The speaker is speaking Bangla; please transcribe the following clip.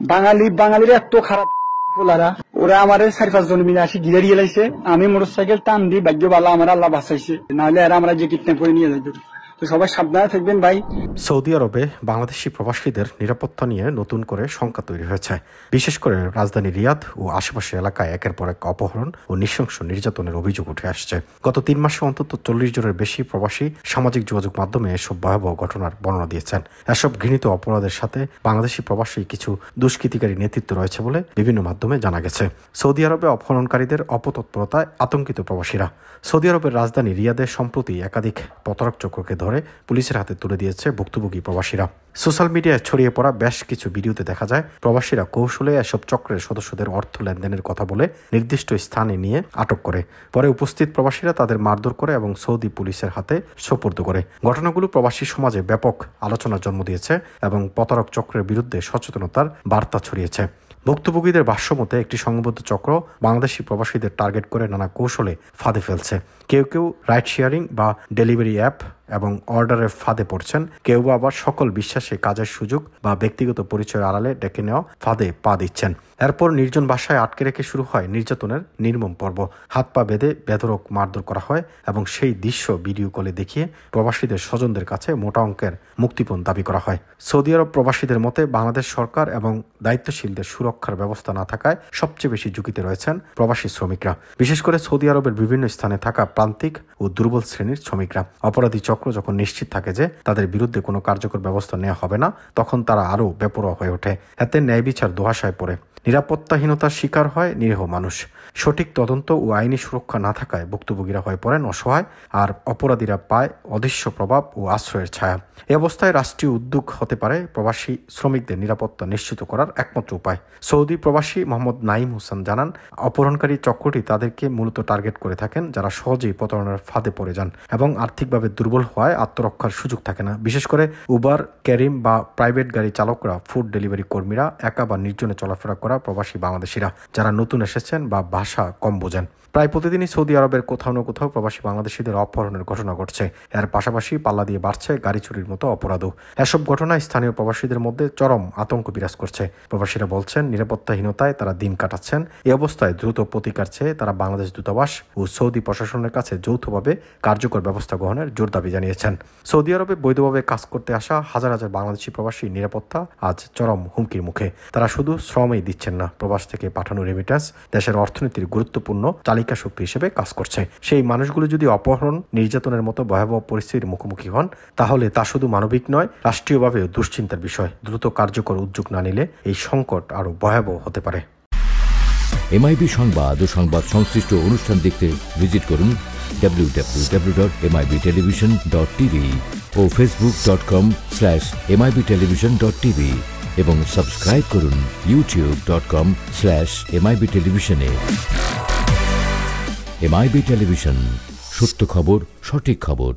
বাঙালিরা এত খারাপ পোলারা, ওরা আমার 4-5 জন মিলে আসি ঘিরে দিয়ে লাইছে। আমি মোটরসাইকেল টান দিই, ভাগ্য ভালো আমার আল্লাহ বাঁচাইছে, নাহলে এরা আমরা যে কিডন্যাপ করে নিয়ে যাইত। তো সবাই সাবধানে থাকবেন ভাই। সৌদি আরবে বাংলাদেশি প্রবাসীদের নিরাপত্তা নিয়ে নতুন করে শঙ্কা তৈরি হয়েছে। বিশেষ করে রাজধানী রিয়াদ ও আশেপাশের এলাকায় একের পর এক অপহরণ ও নৃশংস নির্যাতনের অভিযোগ উঠে আসছে। গত 3 মাসে অন্তত 40 জনের বেশি প্রবাসী সামাজিক যোগাযোগ মাধ্যমে এসব ভয়াবহ ঘটনার বর্ণনা দিয়েছেন। এসব ঘৃণিত অপরাধের সাথে বাংলাদেশি প্রবাসী কিছু দুষ্কৃতিকারী নেতৃত্ব রয়েছে বলে বিভিন্ন মাধ্যমে জানা গেছে। সৌদি আরবে অপহরণকারীদের অপতৎপরতায় আতঙ্কিত প্রবাসীরা। সৌদি আরবের রাজধানী রিয়াদে সম্প্রতি একাধিক প্রতারক চক্রকে ধরে পুলিশের হাতে তুলে দিয়েছে ভুক্তভোগী প্রবাসীরা। সোশ্যাল মিডিয়ায় ছড়িয়ে পড়া বেশ কিছু ভিডিওতে দেখা যায় প্রবাসীরা কৌশলে এসব চক্রের সদস্যদের অর্থ লেনদেনের কথা বলে নির্দিষ্ট স্থানে নিয়ে আটক করে। পরে উপস্থিত প্রবাসীরা তাদের মারধর করে এবং সৌদি পুলিশের হাতে সোপর্দ করে। ঘটনাগুলো প্রবাসী সমাজে ব্যাপক আলোচনার জন্ম দিয়েছে এবং প্রতারক চক্রের বিরুদ্ধে সচেতনতার বার্তা ছড়িয়েছে। ভুক্তভোগীদের ভাষ্যমতে একটি সংঘবদ্ধ চক্র বাংলাদেশি প্রবাসীদের টার্গেট করে নানা কৌশলে ফাঁদে ফেলছে। কেউ কেউ রাইড শেয়ারিং বা ডেলিভারি অ্যাপ এবং অর্ডারের ফাঁদে পড়ছেন, কেউ আবার সকল বিশ্বাসে কাজের সুযোগ বা ব্যক্তিগত পরিচয়ের আড়ালে ডেকে নেওয়া ফাঁদে পা দিচ্ছেন। এরপর নির্জন বাসায় আটকে রেখে শুরু হয় নির্যাতনের নির্মম পর্ব। হাত পা বেঁধে বেধড়ক মারধর করা হয় এবং সেই দৃশ্য ভিডিও কলে দেখিয়ে প্রবাসীদের স্বজনদের কাছে মোটা অঙ্কের মুক্তিপণ দাবি করা হয়। সৌদি আরব প্রবাসীদের মতে বাংলাদেশ সরকার এবং দায়িত্বশীলদের সুরক্ষার ব্যবস্থা না থাকায় সবচেয়ে বেশি ঝুঁকিতে রয়েছেন প্রবাসী শ্রমিকরা, বিশেষ করে সৌদি আরবের বিভিন্ন স্থানে থাকা প্রান্তিক ও দুর্বল শ্রেণীর শ্রমিকরা। অপরাধী চক্র যখন নিশ্চিত থাকে যে তাদের বিরুদ্ধে কোনো কার্যকর ব্যবস্থা নেওয়া হবে না, তখন তারা আরও বেপরোয়া হয়ে ওঠে। এতে ন্যায় বিচার ধোঁয়াশায় পড়ে, নিরাপত্তাহীনতার শিকার হয় নিরীহ মানুষ। সঠিক তদন্ত ও আইনি সুরক্ষা না থাকায় ভুক্তভোগীরা হয়ে পড়েন অসহায়, আর অপরাধীরা পায় অদৃশ্য প্রভাব ও আশ্রয়ের ছায়া। এ অবস্থায় রাষ্ট্রীয় উদ্যোগ হতে পারে প্রবাসী শ্রমিকদের নিরাপত্তা নিশ্চিত করার একমাত্র উপায়। সৌদি প্রবাসী মোহাম্মদ নাইম হোসেন জানান, অপহরণকারী চক্রটি তাদেরকে মূলত টার্গেট করে থাকেন যারা সহজেই প্রতারণার ফাঁদে পড়ে যান এবং আর্থিকভাবে দুর্বল হওয়ায় আত্মরক্ষার সুযোগ থাকে না। বিশেষ করে উবার, ক্যারিম বা প্রাইভেট গাড়ি চালকরা, ফুড ডেলিভারি কর্মীরা, একা বা নির্জনে চলাফেরা করা প্রবাসী বাংলাদেশিরা যারা নতুন এসেছেন বা ভাষা কম বোঝেন। প্রায় প্রতিদিনই সৌদি আরবের কোথাও না কোথাও প্রবাসী বাংলাদেশিদের অপহরণের ঘটনা ঘটছে। এর পাশাপাশি পাল্লা দিয়ে বাড়ছে গাড়ি চুরির মতো অপরাধও। এসব ঘটনায় স্থানীয় প্রবাসীদের মধ্যে চরম আতঙ্ক বিরাজ করছে। প্রবাসীরা বলছেন, নিরাপত্তাহীনতায় তারা দিন কাটাচ্ছেন। এই অবস্থায় দ্রুত প্রতিকার চেয়ে তারা বাংলাদেশ দূতাবাস ও সৌদি প্রশাসনের কাছে যৌথভাবে কার্যকর ব্যবস্থা গ্রহণের জোর দাবি জানিয়েছেন। সৌদি আরবে বৈধভাবে কাজ করতে আসা হাজার হাজার বাংলাদেশি প্রবাসী নিরাপত্তা আজ চরম হুমকির মুখে। তারা শুধু শ্রমই দিচ্ছেন না, প্রবাস থেকে পাঠানো রেমিটেন্স দেশের অর্থনীতির গুরুত্বপূর্ণ চালিকা শক্তি হিসেবে কাজ করছে। সেই মানুষগুলো যদি অপহরণ, নির্যাতনের মতো ভয়াবহ পরিস্থিতির মুখোমুখি হন, তাহলে তা শুধু মানবিক নয়, রাষ্ট্রীয়ভাবেও দুশ্চিন্তার বিষয়। দ্রুত কার্যকর উদ্যোগ না নিলে এই সংকট আরও ভয়াবহ হতে পারে। এমআইবি সংবাদ ও সংবাদ সংশ্লিষ্ট অনুষ্ঠান দেখতে ভিজিট করুন www.mibtelevision.tv ও facebook.com/mibtelevision.tv এবং সাবস্ক্রাইব করুন youtube.com/mibtelevision এ। এমআইবি টেলিভিশন, সত্য খবর, সঠিক খবর।